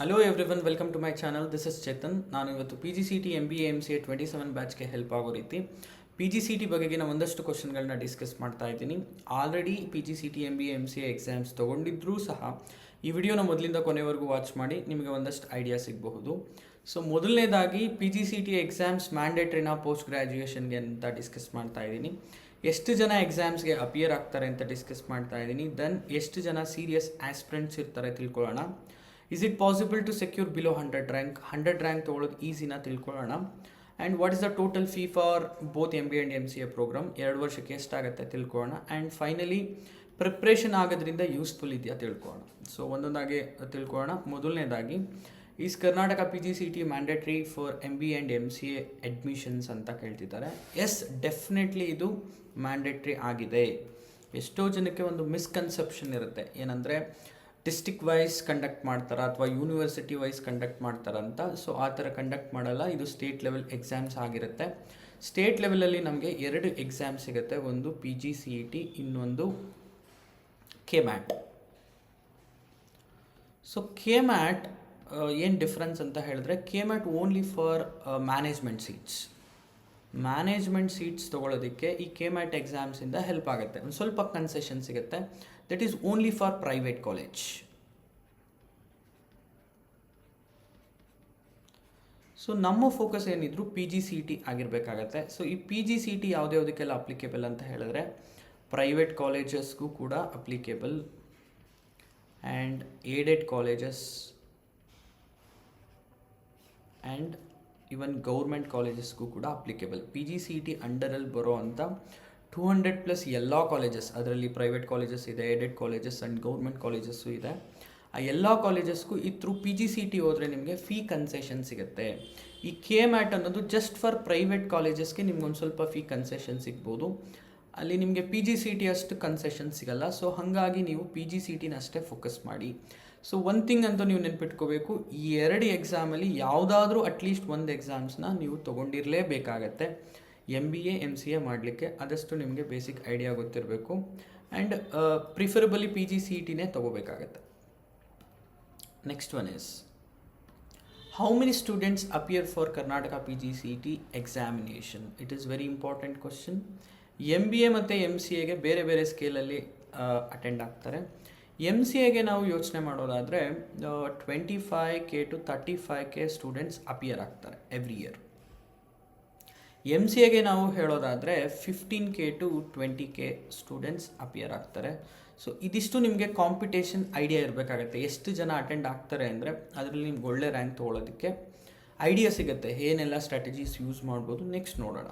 Hello everyone, welcome to my channel. This is Chetan. ನಾನು ಇವತ್ತು PGCET MBA MCA 27 ಬ್ಯಾಚ್ಗೆ help ಆಗೋ ರೀತಿ PGCET ಬಗೆಗಿನ ಒಂದಷ್ಟು ಕ್ವಶನ್ಗಳನ್ನ ಡಿಸ್ಕಸ್ ಮಾಡ್ತಾ ಇದ್ದೀನಿ. Already PGCET MBA MCA exams ತೊಗೊಂಡಿದ್ರೂ ಸಹ ಈ ವಿಡಿಯೋನ ಮೊದಲಿಂದ ಕೊನೆವರೆಗೂ ವಾಚ್ ಮಾಡಿ ನಿಮಗೆ ಒಂದಷ್ಟು ಐಡಿಯಾ ಸಿಗಬಹುದು. ಸೊ ಮೊದಲನೇದಾಗಿ PGCET ಎಕ್ಸಾಮ್ಸ್ ಮ್ಯಾಂಡೇಟ್ರಿನ ಪೋಸ್ಟ್ ಗ್ರ್ಯಾಜುಯೇಷನ್ಗೆ ಅಂತ ಡಿಸ್ಕಸ್ ಮಾಡ್ತಾ ಇದ್ದೀನಿ. ಎಷ್ಟು ಜನ ಎಕ್ಸಾಮ್ಸ್ಗೆ ಅಪಿಯರ್ ಆಗ್ತಾರೆ ಅಂತ ಡಿಸ್ಕಸ್ ಮಾಡ್ತಾ ಇದ್ದೀನಿ. ದೆನ್ ಎಷ್ಟು ಜನ ಸೀರಿಯಸ್ ಆಸ್ಪಿರೆಂಟ್ಸ್ ಇರ್ತಾರೆ ತಿಳ್ಕೊಳ್ಳೋಣ. Is it possible to secure below 100 rank ತೊಗೊಳ್ಳೋದು ಈಸಿನ ತಿಳ್ಕೊಳ್ಳೋಣ. And what is the total fee for both MBA and MCA programme, 2 ವರ್ಷಕ್ಕೆ ಎಷ್ಟಾಗುತ್ತೆ ತಿಳ್ಕೊಳ್ಳೋಣ. ಆ್ಯಂಡ್ ಫೈನಲಿ ಪ್ರಿಪ್ರೇಷನ್ ಆಗೋದ್ರಿಂದ ಯೂಸ್ಫುಲ್ ಇದೆಯಾ ತಿಳ್ಕೊಳ್ಳೋಣ. ಸೊ ಒಂದೊಂದಾಗಿ ತಿಳ್ಕೊಳ್ಳೋಣ. ಮೊದಲನೇದಾಗಿ is Karnataka PGCET mandatory for MBA and MCA admissions ಅಂತ ಕೇಳ್ತಿದ್ದಾರೆ. ಎಸ್, ಡೆಫಿನೆಟ್ಲಿ ಇದು ಮ್ಯಾಂಡೇಟ್ರಿ ಆಗಿದೆ. ಎಷ್ಟೋ ಜನಕ್ಕೆ ಒಂದು ಮಿಸ್ಕನ್ಸೆಪ್ಷನ್ ಇರುತ್ತೆ, ಏನಂದರೆ ಡಿಸ್ಟಿಕ್ ವೈಸ್ ಕಂಡಕ್ಟ್ ಮಾಡ್ತಾರಾ ಅಥವಾ ಯೂನಿವರ್ಸಿಟಿ ವೈಸ್ ಕಂಡಕ್ಟ್ ಮಾಡ್ತಾರಂತ. ಸೊ ಆ ಥರ ಕಂಡಕ್ಟ್ ಮಾಡಲ್ಲ, ಇದು ಸ್ಟೇಟ್ ಲೆವೆಲ್ ಎಕ್ಸಾಮ್ಸ್ ಆಗಿರುತ್ತೆ. ಸ್ಟೇಟ್ ಲೆವೆಲಲ್ಲಿ ನಮಗೆ 2 ಎಕ್ಸಾಮ್ ಸಿಗುತ್ತೆ, ಒಂದು PGCET, ಇನ್ನೊಂದು KMAT. ಸೊ KMAT ಏನು ಡಿಫ್ರೆನ್ಸ್ ಅಂತ ಹೇಳಿದ್ರೆ, KMAT only for management seats ತೊಗೊಳೋದಕ್ಕೆ ಈ KMAT ಎಕ್ಸಾಮ್ಸಿಂದ ಹೆಲ್ಪ್ ಆಗುತ್ತೆ, ಒಂದು ಸ್ವಲ್ಪ ಕನ್ಸೆಷನ್ ಸಿಗುತ್ತೆ. That is only for private college. So ನಮ್ಮ ಫೋಕಸ್ ಏನಿದ್ರು PGCET ಆಗಿರಬೇಕಾಗತ್ತೆ. ಸೊ ಈ PGCET ಯಾವುದಕ್ಕೆಲ್ಲ ಅಪ್ಲಿಕೇಬಲ್ ಅಂತ ಹೇಳಿದ್ರೆ, ಪ್ರೈವೇಟ್ ಕಾಲೇಜಸ್ಗೂ ಕೂಡ applicable, and aided colleges and even government ಕಾಲೇಜಸ್ಗೂ ಕೂಡ ಅಪ್ಲಿಕೇಬಲ್. PGCET ಅಂಡರಲ್ಲಿ ಬರೋ ಅಂಥ 200+ ಎಲ್ಲ ಕಾಲೇಜಸ್, ಅದರಲ್ಲಿ ಪ್ರೈವೇಟ್ ಕಾಲೇಜಸ್ ಇದೆ, aided colleges and government colleges ಇದೆ. ಆ ಎಲ್ಲ ಕಾಲೇಜಸ್ಗೂ ಈ ಥ್ರೂ PGCET ಹೋದರೆ ನಿಮಗೆ ಫೀ ಕನ್ಸೆಷನ್ ಸಿಗುತ್ತೆ. ಈ KMAT ಅನ್ನೋದು ಜಸ್ಟ್ ಫಾರ್ ಪ್ರೈವೇಟ್ ಕಾಲೇಜಸ್ಗೆ ನಿಮ್ಗೊಂದು ಸ್ವಲ್ಪ ಫೀ ಕನ್ಸೆಷನ್ ಸಿಗ್ಬೋದು. ಅಲ್ಲಿ ನಿಮಗೆ PGCET ಅಷ್ಟು ಕನ್ಸೆಷನ್ ಸಿಗಲ್ಲ. ಸೊ ಹಾಗಾಗಿ ನೀವು PGCETನ ಅಷ್ಟೇ ಫೋಕಸ್ ಮಾಡಿ. ಸೊ ಒಂದು ಥಿಂಗ್ ಅಂತೂ ನೀವು ನೆನ್ಪಿಟ್ಕೋಬೇಕು, ಈ 2 ಎಕ್ಸಾಮಲ್ಲಿ ಯಾವುದಾದ್ರೂ ಅಟ್ಲೀಸ್ಟ್ ಒಂದು ಎಕ್ಸಾಮ್ಸ್ನ ನೀವು ತೊಗೊಂಡಿರಲೇಬೇಕಾಗತ್ತೆ MBA MCA ಮಾಡಲಿಕ್ಕೆ. ಅದಷ್ಟು ನಿಮಗೆ ಬೇಸಿಕ್ ಐಡಿಯಾ ಗೊತ್ತಿರಬೇಕು. ಆ್ಯಂಡ್ ಪ್ರಿಫರಬಲಿ PGCETನೇ ತೊಗೋಬೇಕಾಗತ್ತೆ. Next one is, how many students appear for Karnataka PGCET examination? It is very important question. MBA ಮತ್ತು MCAಗೆ ಬೇರೆ ಬೇರೆ ಸ್ಕೇಲಲ್ಲಿ ಅಟೆಂಡ್ ಆಗ್ತಾರೆ. MCAಗೆ ನಾವು ಯೋಚನೆ ಮಾಡೋದಾದರೆ 25K to 35K students appear ಆಗ್ತಾರೆ ಎವ್ರಿ ಇಯರ್. MCAಗೆ ನಾವು ಹೇಳೋದಾದರೆ 15K to 20K students appear ಆಗ್ತಾರೆ. ಸೊ ಇದಿಷ್ಟು ನಿಮಗೆ ಕಾಂಪಿಟೇಷನ್ ಐಡಿಯಾ ಇರಬೇಕಾಗತ್ತೆ. ಎಷ್ಟು ಜನ ಅಟೆಂಡ್ ಆಗ್ತಾರೆ ಅಂದರೆ ಅದರಲ್ಲಿ ನಿಮ್ಗೆ ಒಳ್ಳೆ ರ್ಯಾಂಕ್ ತೊಗೊಳೋದಕ್ಕೆ ಐಡಿಯಾ ಸಿಗುತ್ತೆ, ಏನೆಲ್ಲ ಸ್ಟ್ರಾಟಜೀಸ್ ಯೂಸ್ ಮಾಡ್ಬೋದು. ನೆಕ್ಸ್ಟ್ ನೋಡೋಣ.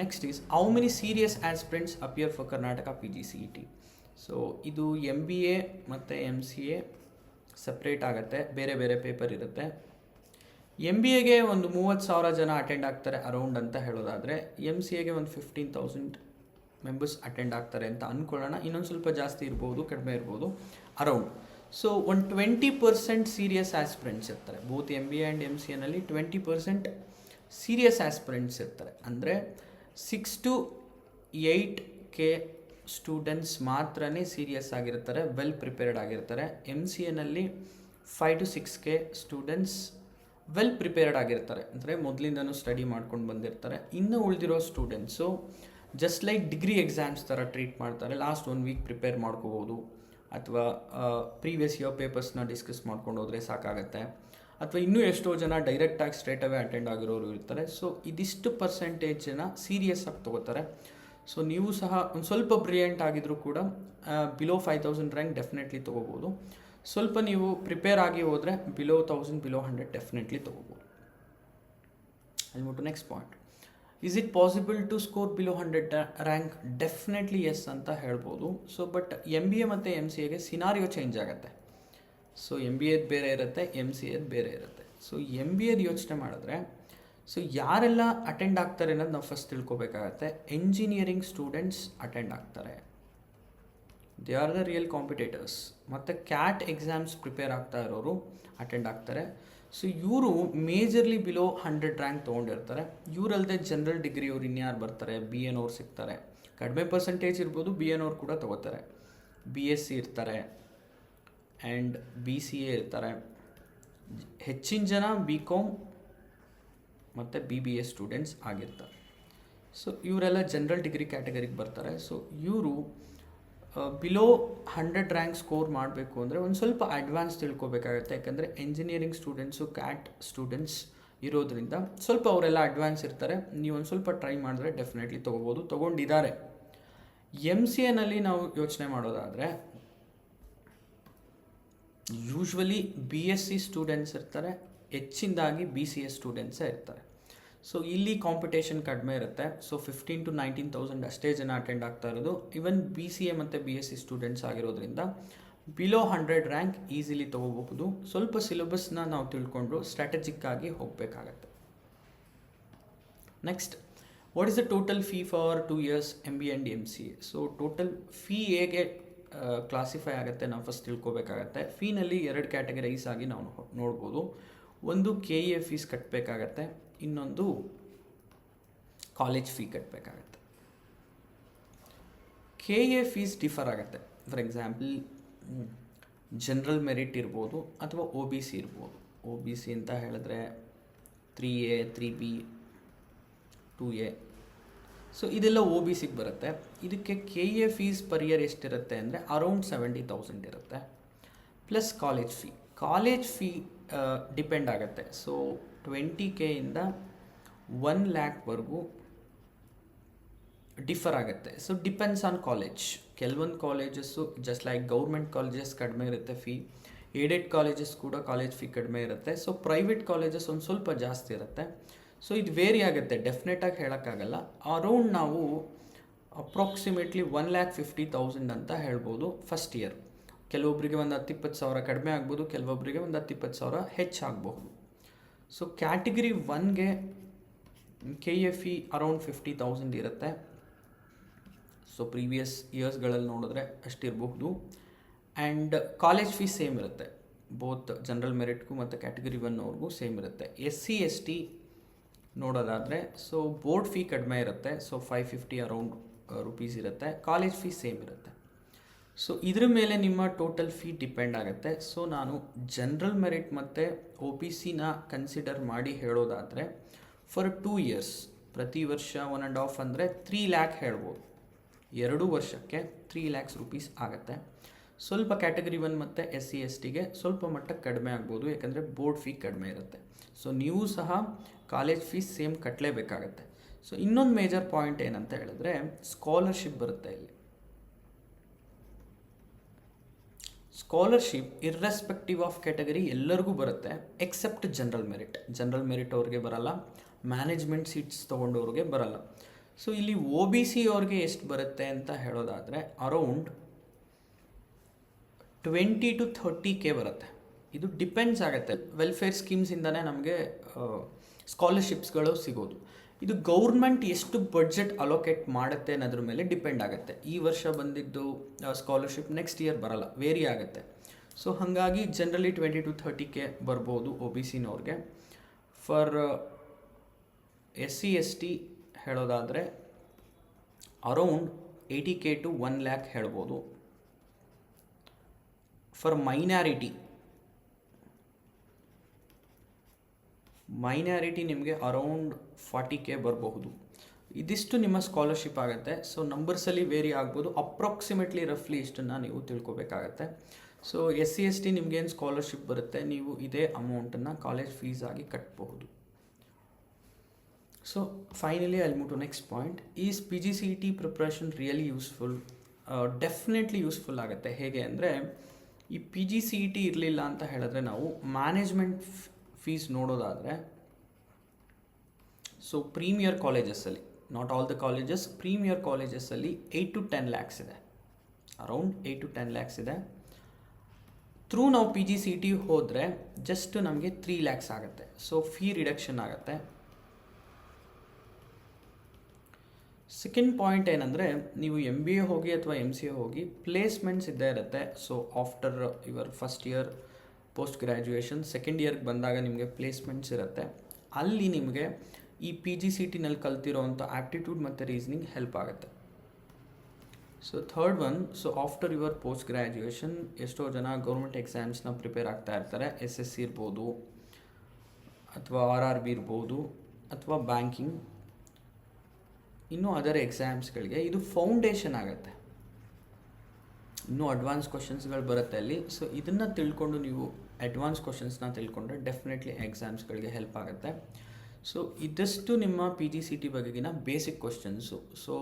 Next is, how many serious aspirants appear for Karnataka PGCET? So ಇದು MBA ಮತ್ತು MCA ಸಪ್ರೇಟ್ ಆಗುತ್ತೆ, ಬೇರೆ ಬೇರೆ ಪೇಪರ್ ಇರುತ್ತೆ. MBAಗೆ ಒಂದು 30,000 ಜನ ಅಟೆಂಡ್ ಆಗ್ತಾರೆ ಅರೌಂಡ್ ಅಂತ ಹೇಳೋದಾದರೆ, MCAಗೆ ಒಂದು 15,000 ಮೆಂಬರ್ಸ್ ಅಟೆಂಡ್ ಆಗ್ತಾರೆ ಅಂತ ಅಂದ್ಕೊಳ್ಳೋಣ. ಇನ್ನೊಂದು ಸ್ವಲ್ಪ ಜಾಸ್ತಿ ಇರ್ಬೋದು, ಕಡಿಮೆ ಇರ್ಬೋದು, ಅರೌಂಡ್. ಸೊ ಒಂದು 20% ಸೀರಿಯಸ್ ಆಸ್ಪಿರೆಂಟ್ಸ್ ಇರ್ತಾರೆ. ಬೋತ್ MBA ಆ್ಯಂಡ್ MCAನಲ್ಲಿ 20% ಸೀರಿಯಸ್ ಆಸ್ಪಿರೆಂಟ್ಸ್ ಇರ್ತಾರೆ. ಅಂದರೆ 6 to 8K ಸ್ಟೂಡೆಂಟ್ಸ್ ಮಾತ್ರನೇ ಸೀರಿಯಸ್ ಆಗಿರ್ತಾರೆ, ವೆಲ್ ಪ್ರಿಪೇರ್ಡ್ ಆಗಿರ್ತಾರೆ. MCAನಲ್ಲಿ 5 to 6K students well prepared ಆಗಿರ್ತಾರೆ, ಅಂದರೆ ಮೊದಲಿಂದನೂ ಸ್ಟಡಿ ಮಾಡ್ಕೊಂಡು ಬಂದಿರ್ತಾರೆ. ಇನ್ನು ಉಳಿದಿರೋ students just like degree exams ಥರ ಟ್ರೀಟ್ ಮಾಡ್ತಾರೆ. ಲಾಸ್ಟ್ 1 ವೀಕ್ ಪ್ರಿಪೇರ್ ಮಾಡ್ಕೋಬೋದು, ಅಥವಾ ಪ್ರೀವಿಯಸ್ ಇಯರ್ ಪೇಪರ್ಸ್ನ ಡಿಸ್ಕಸ್ ಮಾಡ್ಕೊಂಡು ಹೋದರೆ ಸಾಕಾಗತ್ತೆ. ಅಥವಾ ಇನ್ನೂ ಎಷ್ಟೋ ಜನ ಡೈರೆಕ್ಟಾಗಿ ಸ್ಟ್ರೇಟ್ ಅವೇ ಅಟೆಂಡ್ ಆಗಿರೋರು ಇರ್ತಾರೆ. ಸೊ ಇದಿಷ್ಟು ಪರ್ಸೆಂಟೇಜ್ ಜನ ಸೀರಿಯಸ್ ಆಗಿ ತೊಗೋತಾರೆ. ಸೊ ನೀವು ಸಹ ಒಂದು ಸ್ವಲ್ಪ ಬ್ರಿಲಿಯಂಟ್ ಆಗಿದ್ರೂ ಕೂಡ ಬಿಲೋ 5,000 ರ್ಯಾಂಕ್ ಡೆಫಿನೆಟ್ಲಿ ತೊಗೋಬೋದು. ಸ್ವಲ್ಪ ನೀವು ಪ್ರಿಪೇರ್ ಆಗಿ ಹೋದರೆ ಬಿಲೋ 1,000, ಬಿಲೋ 100 ಡೆಫಿನೆಟ್ಲಿ ತೊಗೋಬೋದು. ಅಲ್ಲಿ ಮುಟ್ಟು next point, is it possible to score below 100 rank? Definitely yes ಅಂತ ಹೇಳ್ಬೋದು. ಸೊ ಬಟ್ MBA ಮತ್ತು MCAಗೆ ಸಿನಾರಿಯೋ ಚೇಂಜ್ ಆಗುತ್ತೆ. ಸೊ MBAದು ಬೇರೆ ಇರುತ್ತೆ, MCAದು ಬೇರೆ ಇರುತ್ತೆ. ಸೊ MBAದು ಯೋಚನೆ ಮಾಡಿದ್ರೆ, ಸೊ ಯಾರೆಲ್ಲ ಅಟೆಂಡ್ ಆಗ್ತಾರೆ ಅನ್ನೋದು ನಾವು ಫಸ್ಟ್ ತಿಳ್ಕೊಬೇಕಾಗತ್ತೆ. ಎಂಜಿನಿಯರಿಂಗ್ ಸ್ಟೂಡೆಂಟ್ಸ್ ಅಟೆಂಡ್ ಆಗ್ತಾರೆ, they are the real competitors. ಮತ್ತು CAT ಎಕ್ಸಾಮ್ಸ್ ಪ್ರಿಪೇರ್ ಆಗ್ತಾ ಇರೋರು ಅಟೆಂಡ್ ಆಗ್ತಾರೆ. ಸೊ ಇವರು ಮೇಜರ್ಲಿ ಬಿಲೋ 100 ರ್ಯಾಂಕ್ ತೊಗೊಂಡಿರ್ತಾರೆ. ಇವರಲ್ಲದೆ ಜನರಲ್ ಡಿಗ್ರಿ ಅವ್ರು ಇನ್ಯಾರು ಬರ್ತಾರೆ, BAನವ್ರು ಸಿಗ್ತಾರೆ, ಕಡಿಮೆ ಪರ್ಸೆಂಟೇಜ್ ಇರ್ಬೋದು, BAನವ್ರು ಕೂಡ ತೊಗೋತಾರೆ. BSc ಇರ್ತಾರೆ. ಆ್ಯಂಡ್ BCA ಇರ್ತಾರೆ. ಹೆಚ್ಚಿನ ಜನ BCom ಮತ್ತು BBA ಸ್ಟೂಡೆಂಟ್ಸ್ ಆಗಿರ್ತಾರೆ. ಸೊ ಇವರೆಲ್ಲ ಜನರಲ್ ಡಿಗ್ರಿ ಕ್ಯಾಟಗರಿಗೆ ಬರ್ತಾರೆ. ಸೊ ಇವರು ಬಿಲೋ 100 ರ್ಯಾಂಕ್ ಸ್ಕೋರ್ ಮಾಡಬೇಕು ಅಂದರೆ ಒಂದು ಸ್ವಲ್ಪ ಅಡ್ವಾನ್ಸ್ ತಿಳ್ಕೊಬೇಕಾಗತ್ತೆ. ಯಾಕಂದರೆ ಎಂಜಿನಿಯರಿಂಗ್ ಸ್ಟೂಡೆಂಟ್ಸು ಕ್ಯಾಟ್ ಸ್ಟೂಡೆಂಟ್ಸ್ ಇರೋದ್ರಿಂದ ಸ್ವಲ್ಪ ಅವರೆಲ್ಲ ಅಡ್ವಾನ್ಸ್ ಇರ್ತಾರೆ. ನೀವು ಒಂದು ಸ್ವಲ್ಪ ಟ್ರೈ ಮಾಡಿದ್ರೆ ಡೆಫಿನೆಟ್ಲಿ ತೊಗೋಬೋದು, ತೊಗೊಂಡಿದ್ದಾರೆ. MCAನಲ್ಲಿ ನಾವು ಯೋಚನೆ ಮಾಡೋದಾದರೆ ಯೂಶ್ವಲಿ BSc ಸ್ಟೂಡೆಂಟ್ಸ್ ಇರ್ತಾರೆ, ಹೆಚ್ಚಿನದಾಗಿ BCA ಸ್ಟೂಡೆಂಟ್ಸೇ ಇರ್ತಾರೆ. ಸೊ ಇಲ್ಲಿ ಕಾಂಪಿಟೇಷನ್ ಕಡಿಮೆ ಇರುತ್ತೆ. ಸೊ 15,000 to 19,000 ಅಷ್ಟೇ ಜನ ಅಟೆಂಡ್ ಆಗ್ತಾ ಇರೋದು. ಈವನ್ BCA ಮತ್ತು BSc ಸ್ಟೂಡೆಂಟ್ಸ್ ಆಗಿರೋದ್ರಿಂದ ಬಿಲೋ 100 ರ್ಯಾಂಕ್ ಈಸಿಲಿ ತೊಗೋಬಹುದು. ಸ್ವಲ್ಪ ಸಿಲೆಬಸ್ನ ನಾವು ತಿಳ್ಕೊಂಡು ಸ್ಟ್ರಾಟಜಿಕ್ ಆಗಿ ಹೋಗಬೇಕಾಗತ್ತೆ. Next, what is the total fee for 2 years MBA and MCA? So total fee ಹೇಗೆ ಕ್ಲಾಸಿಫೈ ಆಗುತ್ತೆ ನಾವು ಫಸ್ಟ್ ತಿಳ್ಕೊಬೇಕಾಗತ್ತೆ. ಫೀನಲ್ಲಿ 2 ಕ್ಯಾಟಗರೈಸ್ ಆಗಿ ನಾವು ನೋಡ್ಬೋದು. ಒಂದು KA ಫೀಸ್ ಕಟ್ಟಬೇಕಾಗತ್ತೆ, ಇನ್ನೊಂದು ಕಾಲೇಜ್ ಫೀ ಕಟ್ಟಬೇಕಾಗತ್ತೆ. KA ಫೀಸ್ ಡಿಫರ್ ಆಗುತ್ತೆ. ಫಾರ್ ಎಕ್ಸಾಂಪಲ್ ಜನರಲ್ ಮೆರಿಟ್ ಇರ್ಬೋದು ಅಥವಾ OBC ಇರ್ಬೋದು. OBC ಅಂತ ಹೇಳಿದ್ರೆ 3A 3B 2A. ಸೊ ಇದೆಲ್ಲ OBCಗೆ ಬರುತ್ತೆ. ಇದಕ್ಕೆ KA ಫೀಸ್ ಪರ್ ಇಯರ್ ಎಷ್ಟಿರುತ್ತೆ ಅಂದರೆ ಅರೌಂಡ್ 70,000 ಇರುತ್ತೆ, plus college fee. College fee depend ಆಗುತ್ತೆ. ಸೊ 20K ಇಂದ 1 lakh ಡಿಫರ್ ಆಗುತ್ತೆ. So depends on college. ಕೆಲವೊಂದು colleges just like government colleges ಕಡಿಮೆ ಇರುತ್ತೆ ಫೀ, ಏಡೆಡ್ ಕಾಲೇಜಸ್ ಕೂಡ ಕಾಲೇಜ್ ಫೀ ಕಡಿಮೆ ಇರುತ್ತೆ. ಸೊ ಪ್ರೈವೇಟ್ ಕಾಲೇಜಸ್ ಒಂದು ಸ್ವಲ್ಪ ಜಾಸ್ತಿ ಇರುತ್ತೆ. ಸೊ ಇದು ವೇರಿ ಆಗುತ್ತೆ, ಡೆಫಿನೆಟಾಗಿ ಹೇಳೋಕ್ಕಾಗಲ್ಲ. ಅರೌಂಡ್ ನಾವು ಅಪ್ರಾಕ್ಸಿಮೇಟ್ಲಿ 1,50,000 ಅಂತ ಹೇಳ್ಬೋದು ಫಸ್ಟ್ ಇಯರ್. ಕೆಲವೊಬ್ಬರಿಗೆ ಒಂದು 10-20 ಸಾವಿರ ಕಡಿಮೆ ಆಗ್ಬೋದು, ಕೆಲವೊಬ್ಬರಿಗೆ ಒಂದು 10-20 ಸಾವಿರ ಹೆಚ್ಚಾಗಬಹುದು. ಸೊ ಕ್ಯಾಟಗರಿ 1ಗೆ KA ಫೀ ಅರೌಂಡ್ 50,000 ಇರುತ್ತೆ. ಸೊ ಪ್ರೀವಿಯಸ್ ಇಯರ್ಸ್ಗಳಲ್ಲಿ ನೋಡಿದ್ರೆ ಅಷ್ಟಿರಬಹುದು. ಆ್ಯಂಡ್ ಕಾಲೇಜ್ ಫೀ ಸೇಮ್ ಇರುತ್ತೆ, ಬೋತ್ ಜನರಲ್ ಮೆರಿಟ್ಗೂ ಮತ್ತು ಕ್ಯಾಟಗರಿ 1 ಅವ್ರಿಗೂ ಸೇಮ್ ಇರುತ್ತೆ. SC ST ನೋಡೋದಾದರೆ ಸೊ ಬೋರ್ಡ್ ಫೀ ಕಡಿಮೆ ಇರುತ್ತೆ. ಸೊ 550 ಅರೌಂಡ್ ರುಪೀಸ್ ಇರುತ್ತೆ. ಕಾಲೇಜ್ ಫೀ ಸೇಮ್ ಇರುತ್ತೆ. ಸೊ ಇದ್ರ ಮೇಲೆ ನಿಮ್ಮ ಟೋಟಲ್ ಫೀ ಡಿಪೆಂಡ್ ಆಗುತ್ತೆ. ಸೊ ನಾನು ಜನರಲ್ ಮೆರಿಟ್ ಮತ್ತು OBCನ ಕನ್ಸಿಡರ್ ಮಾಡಿ ಹೇಳೋದಾದರೆ ಫಾರ್ 2 years ಪ್ರತಿ ವರ್ಷ 1.5 ಅಂದರೆ 3 lakh ಹೇಳ್ಬೋದು. 2 ವರ್ಷಕ್ಕೆ 3 lakhs rupees ಆಗುತ್ತೆ. ಸ್ವಲ್ಪ ಕ್ಯಾಟಗರಿ 1 ಮತ್ತು SC STಗೆ ಸ್ವಲ್ಪ ಮಟ್ಟಕ್ಕೆ ಕಡಿಮೆ ಆಗ್ಬೋದು, ಯಾಕಂದರೆ ಬೋರ್ಡ್ ಫೀ ಕಡಿಮೆ ಇರುತ್ತೆ. ಸೊ ನೀವು ಸಹ ಕಾಲೇಜ್ ಫೀಸ್ ಸೇಮ್ ಕಟ್ಟಲೇಬೇಕಾಗತ್ತೆ. ಸೊ ಇನ್ನೊಂದು ಮೇಜರ್ ಪಾಯಿಂಟ್ ಏನಂತ ಹೇಳಿದ್ರೆ ಸ್ಕಾಲರ್ಶಿಪ್ ಬರುತ್ತೆ ಇಲ್ಲಿ. ಸ್ಕಾಲರ್ಶಿಪ್ ಇರ್ರೆಸ್ಪೆಕ್ಟಿವ್ ಆಫ್ ಕ್ಯಾಟಗರಿ ಎಲ್ಲರಿಗೂ ಬರುತ್ತೆ, except general merit. General merit ಅವ್ರಿಗೆ ಬರಲ್ಲ, ಮ್ಯಾನೇಜ್ಮೆಂಟ್ ಸೀಟ್ಸ್ ತೊಗೊಂಡವ್ರಿಗೆ ಬರಲ್ಲ. ಸೊ ಇಲ್ಲಿ OBC ಅವ್ರಿಗೆ ಎಷ್ಟು ಬರುತ್ತೆ ಅಂತ ಹೇಳೋದಾದರೆ ಅರೌಂಡ್ 20 to 30K ಬರುತ್ತೆ. ಇದು ಡಿಪೆಂಡ್ಸ್ ಆಗುತ್ತೆ, ವೆಲ್ಫೇರ್ ಸ್ಕೀಮ್ಸಿಂದನೇ ನಮಗೆ ಸ್ಕಾಲರ್ಶಿಪ್ಸ್ಗಳು ಸಿಗೋದು. ಇದು ಗೌರ್ಮೆಂಟ್ ಎಷ್ಟು ಬಡ್ಜೆಟ್ ಅಲೋಕೇಟ್ ಮಾಡುತ್ತೆ ಅನ್ನೋದ್ರ ಮೇಲೆ ಡಿಪೆಂಡ್ ಆಗುತ್ತೆ. ಈ ವರ್ಷ ಬಂದಿದ್ದು ಸ್ಕಾಲರ್ಶಿಪ್ ನೆಕ್ಸ್ಟ್ ಇಯರ್ ಬರಲ್ಲ, ವೇರಿ ಆಗುತ್ತೆ. ಸೊ ಹಾಗಾಗಿ ಜನರಲಿ 20 to 30K ಬರ್ಬೋದು OBCನವ್ರಿಗೆ. ಫಾರ್ SC ST ಹೇಳೋದಾದರೆ ಅರೌಂಡ್ 80K to 1 lakh ಹೇಳ್ಬೋದು. ಫಾರ್ ಮೈನಾರಿಟಿ ನಿಮಗೆ ಅರೌಂಡ್ 40K ಬರಬಹುದು. ಇದಿಷ್ಟು ನಿಮ್ಮ ಸ್ಕಾಲರ್ಶಿಪ್ ಆಗುತ್ತೆ. ಸೊ ನಂಬರ್ಸಲ್ಲಿ ವೇರಿ ಆಗ್ಬೋದು, ಅಪ್ರಾಕ್ಸಿಮೇಟ್ಲಿ ರಫ್ಲಿ ಇಷ್ಟನ್ನು ನೀವು ತಿಳ್ಕೊಬೇಕಾಗತ್ತೆ. ಸೊ SC ST ನಿಮಗೇನು ಸ್ಕಾಲರ್ಶಿಪ್ ಬರುತ್ತೆ, ನೀವು ಇದೇ ಅಮೌಂಟನ್ನು ಕಾಲೇಜ್ ಫೀಸ್ ಆಗಿ ಕಟ್ಟಬಹುದು. So finally I move to next point. Is PGCET preparation really useful? Definitely useful ಆಗುತ್ತೆ. ಹೇಗೆ ಅಂದರೆ ಈ PGCET ಇರಲಿಲ್ಲ ಅಂತ ಹೇಳಿದ್ರೆ ನಾವು ಮ್ಯಾನೇಜ್ಮೆಂಟ್ ಫೀಸ್ ನೋಡೋದಾದರೆ ಸೊ ಪ್ರೀಮಿಯರ್ ಕಾಲೇಜಸ್ಸಲ್ಲಿ, not all the colleges, premier ಕಾಲೇಜಸ್ಸಲ್ಲಿ 8 to 10 lakhs ಇದೆ, ಅರೌಂಡ್ 8 to 10 lakhs ಇದೆ. ಥ್ರೂ ನಾವು PGCET ಹೋದರೆ ಜಸ್ಟ್ ನಮಗೆ 3 lakhs ಆಗುತ್ತೆ. ಸೊ ಫೀ ರಿಡಕ್ಷನ್ ಆಗುತ್ತೆ. ಸೆಕೆಂಡ್ ಪಾಯಿಂಟ್ ಏನಂದರೆ ನೀವು MBA ಹೋಗಿ ಅಥವಾ MCA ಹೋಗಿ ಪ್ಲೇಸ್ಮೆಂಟ್ಸ್ ಇದ್ದೇ ಇರುತ್ತೆ. So after your first year post graduation second ಇಯರ್ಗೆ ಬಂದಾಗ ನಿಮಗೆ ಪ್ಲೇಸ್ಮೆಂಟ್ಸ್ ಇರುತ್ತೆ. ಅಲ್ಲಿ ನಿಮಗೆ ಈ PGCETನಲ್ಲಿ ಕಲ್ತಿರೋವಂಥ ಆ್ಯಪ್ಟಿಟ್ಯೂಡ್ ಮತ್ತು ರೀಸನಿಂಗ್ ಹೆಲ್ಪ್ ಆಗುತ್ತೆ. So third one, so after your post graduation ಎಷ್ಟೋ ಜನ ಗೌರ್ಮೆಂಟ್ ಎಕ್ಸಾಮ್ಸ್ನ ಪ್ರಿಪೇರ್ ಆಗ್ತಾ ಇರ್ತಾರೆ. SSC ಇರ್ಬೋದು, ಅಥವಾ RRB ಇರ್ಬೋದು, ಅಥವಾ ಬ್ಯಾಂಕಿಂಗ್, ಇನ್ನೂ ಅದರ್ ಎಕ್ಸಾಮ್ಸ್ಗಳಿಗೆ ಇದು ಫೌಂಡೇಶನ್ ಆಗುತ್ತೆ. ಇನ್ನೂ ಅಡ್ವಾನ್ಸ್ ಕ್ವಶನ್ಸ್ಗಳು ಬರುತ್ತೆ ಅಲ್ಲಿ. ಸೊ ಇದನ್ನು ತಿಳ್ಕೊಂಡು ನೀವು ಅಡ್ವಾನ್ಸ್ ಕ್ವಶನ್ಸ್ನ ತಿಳ್ಕೊಂಡ್ರೆ ಡೆಫಿನೆಟ್ಲಿ ಎಕ್ಸಾಮ್ಸ್ಗಳಿಗೆ ಹೆಲ್ಪ್ ಆಗುತ್ತೆ. ಸೊ ಇದಷ್ಟು ನಿಮ್ಮ PGCET ಬಗೆಗಿನ basic questions. So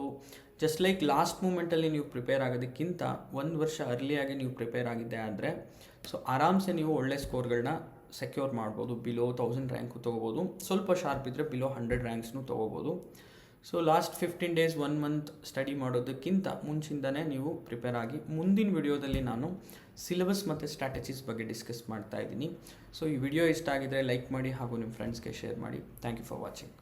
just like last ಮೂಮೆಂಟಲ್ಲಿ ನೀವು ಪ್ರಿಪೇರ್ ಆಗೋದಕ್ಕಿಂತ 1 ವರ್ಷ ಅರ್ಲಿಯಾಗಿ ನೀವು ಪ್ರಿಪೇರ್ ಆಗಿದ್ದೆ ಆದರೆ ಸೊ ಆರಾಮ್ಸೆ ನೀವು ಒಳ್ಳೆ ಸ್ಕೋರ್ಗಳನ್ನ ಸೆಕ್ಯೂರ್ ಮಾಡ್ಬೋದು. ಬಿಲೋ 1000 ರ್ಯಾಂಕು ತೊಗೋಬೋದು, ಸ್ವಲ್ಪ ಶಾರ್ಪ್ ಇದ್ದರೆ ಬಿಲೋ 100 ರ್ಯಾಂಕ್ಸ್ನೂ ತೊಗೋಬೋದು. So last 15 days 1 month study ಮಾಡೋದಕ್ಕಿಂತ ಮುಂಚಿಂದನೇ ನೀವು ಪ್ರಿಪೇರ್ ಆಗಿ. ಮುಂದಿನ ವಿಡಿಯೋದಲ್ಲಿ ನಾನು ಸಿಲೆಬಸ್ ಮತ್ತು ಸ್ಟ್ರಾಟಜೀಸ್ ಬಗ್ಗೆ ಡಿಸ್ಕಸ್ ಮಾಡ್ತಾ ಇದ್ದೀನಿ. ಸೊ ಈ ವಿಡಿಯೋ ಇಷ್ಟ ಆಗಿದರೆ ಲೈಕ್ ಮಾಡಿ ಹಾಗೂ ನಿಮ್ಮ ಫ್ರೆಂಡ್ಸ್ಗೆ ಶೇರ್ ಮಾಡಿ. Thank you for watching.